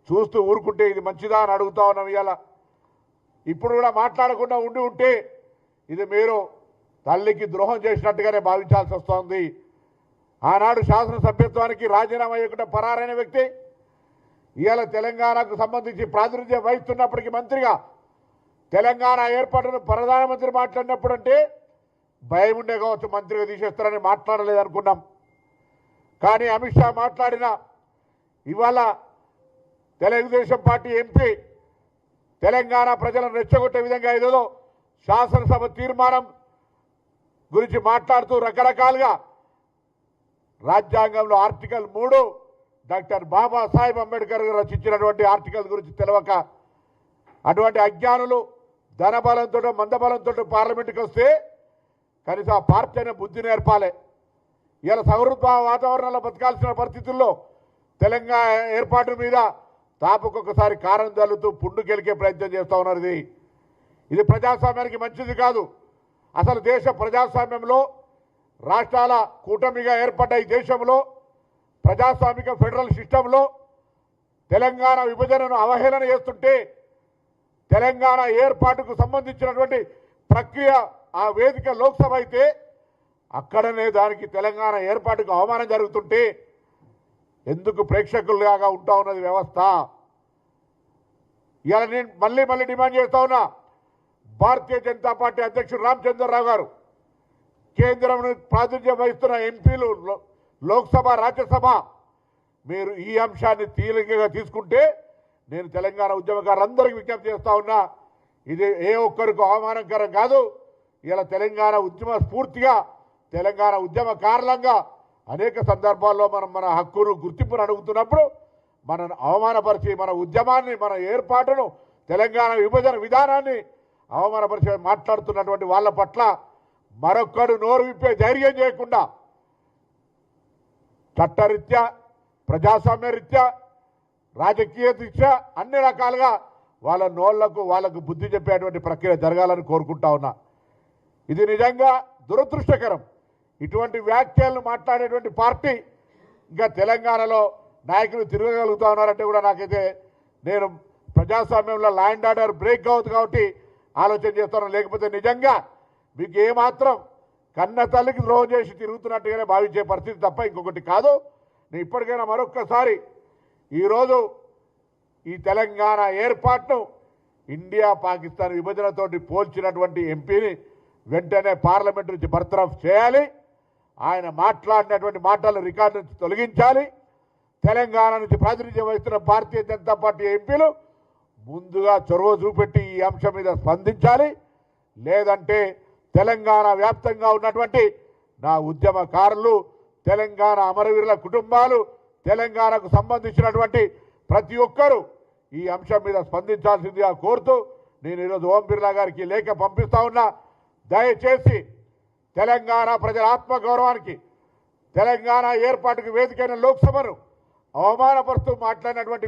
చూస్తూ ఊరుకుంటే ఇది మంచిదా అని అడుగుతా ఉన్నాం. ఇవాళ ఇప్పుడు కూడా మాట్లాడకుండా ఉంటే ఇది మీరు తల్లికి ద్రోహం చేసినట్టుగానే భావించాల్సి వస్తోంది. ఆనాడు శాసనసభ్యత్వానికి రాజీనామా చేయకుండా పరారైన వ్యక్తి ఇవాళ తెలంగాణకు సంబంధించి ప్రాతినిధ్యం వహిస్తున్నప్పటికీ మంత్రిగా తెలంగాణ ఏర్పాటును ప్రధానమంత్రి మాట్లాడినప్పుడు అంటే భయం ఉండే కావచ్చు, మంత్రిగా తీసేస్తారని మాట్లాడలేదనుకున్నాం. కానీ అమిత్ షా మాట్లాడిన ఇవాళ తెలుగుదేశం పార్టీ ఎంపీ తెలంగాణ ప్రజలను రెచ్చగొట్టే విధంగా ఏదో శాసనసభ తీర్మానం గురించి మాట్లాడుతూ రకరకాలుగా రాజ్యాంగంలో ఆర్టికల్ 3 డాక్టర్ బాబాసాహెబ్ అంబేద్కర్ గారు రచించినటువంటి ఆర్టికల్ గురించి తెలవక అటువంటి అజ్ఞానులు ధనబలంతో మందబలంతో పార్లమెంటుకి వస్తే కనీసం ఆ పార్టీ అనే బుద్ధి నేర్పాలి. ఇలా సౌహృద వాతావరణంలో బతకాల్సిన పరిస్థితుల్లో తెలంగాణ ఏర్పాటు మీద తాపుకొకసారి కారం జల్లుతూ పుండు గెలికే ప్రయత్నం చేస్తూ ఉన్నారు. ఇది ప్రజాస్వామ్యానికి మంచిది కాదు. అసలు దేశ ప్రజాస్వామ్యంలో రాష్ట్రాల కూటమిగా ఏర్పడ్డ ఈ దేశంలో ప్రజాస్వామిక ఫెడరల్ సిస్టంలో తెలంగాణ విభజనను అవహేళన చేస్తుంటే తెలంగాణ ఏర్పాటుకు సంబంధించినటువంటి ప్రక్రియ ఆ వేదిక లోక్సభ అయితే అక్కడనే దానికి తెలంగాణ ఏర్పాటుకు అవమానం జరుగుతుంటే ఎందుకు ప్రేక్షకులుగా ఉంటా ఉన్నది వ్యవస్థ? ఇవాళ నేను మళ్ళీ డిమాండ్ చేస్తా ఉన్నా. భారతీయ జనతా పార్టీ అధ్యక్షుడు రామచంద్రరావు గారు, కేంద్రం ప్రాతినిధ్యం వహిస్తున్న ఎంపీలు, లోక్సభ రాజ్యసభ, మీరు ఈ అంశాన్ని తీవ్రంగా తీసుకుంటే నేను తెలంగాణ ఉద్యమకారులందరికీ విజ్ఞప్తి చేస్తా ఉన్నా. ఇది ఏ ఒక్కరికి అవమానకరం కాదు. ఇలా తెలంగాణ ఉద్యమ స్ఫూర్తిగా తెలంగాణ ఉద్యమకారులంగా అనేక సందర్భాల్లో మనం మన హక్కును గుర్తింపును అడుగుతున్నప్పుడు మనను అవమానపరిచి మన ఉద్యమాన్ని మన ఏర్పాటును తెలంగాణ విభజన విధానాన్ని అవమానపరిచి మాట్లాడుతున్నటువంటి వాళ్ళ పట్ల మరొక్కడు నోరు విప్పే ధైర్యం చేయకుండా చట్టరీత్యా ప్రజాస్వామ్య రీత్యా రాజకీయ రీత్యా అన్ని రకాలుగా వాళ్ళ వాళ్ళకు బుద్ధి చెప్పేటువంటి ప్రక్రియ జరగాలని కోరుకుంటా ఉన్నా. ఇది నిజంగా దురదృష్టకరం. ఇటువంటి వ్యాఖ్యలను మాట్లాడేటువంటి పార్టీ ఇంకా తెలంగాణలో నాయకులు తిరగగలుగుతా ఉన్నారంటే కూడా నాకైతే నేను ప్రజాస్వామ్యంలో లా అండ్ ఆర్డర్ బ్రేక్ అవుతుంది కాబట్టి ఆలోచన చేస్తున్నాను. లేకపోతే నిజంగా మీకు ఏమాత్రం కన్న తల్లికి ద్రోహం చేసి తిరుగుతున్నట్టుగానే భావించే పరిస్థితి తప్ప ఇంకొకటి కాదు. నేను ఇప్పటికైనా మరొక్కసారి ఈరోజు ఈ తెలంగాణ ఏర్పాటును ఇండియా పాకిస్తాన్ విభజనతోటి పోల్చినటువంటి ఎంపీని వెంటనే పార్లమెంట్ నుంచి బర్తరఫ్ చేయాలి. ఆయన మాట్లాడినటువంటి మాటలు రికార్డు నుంచి తొలగించాలి. తెలంగాణ నుంచి ప్రాతినిధ్యం వహిస్తున్న భారతీయ జనతా పార్టీ ఎంపీలు ముందుగా చొరవ చూపెట్టి ఈ అంశం మీద స్పందించాలి. లేదంటే తెలంగాణ వ్యాప్తంగా ఉన్నటువంటి నా ఉద్యమకారులు, తెలంగాణ అమరవీరుల కుటుంబాలు, తెలంగాణకు సంబంధించినటువంటి ప్రతి ఒక్కరూ ఈ అంశం మీద స్పందించాల్సిందిగా కోరుతూ నేను ఈరోజు ఓం బిర్లా గారికి లేఖ పంపిస్తా ఉన్నా. దయచేసి తెలంగాణ ప్రజల ఆత్మగౌరవానికి, తెలంగాణ ఏర్పాటుకు వేదికైన లోక్సభను అవమానపరుస్తూ మాట్లాడినటువంటి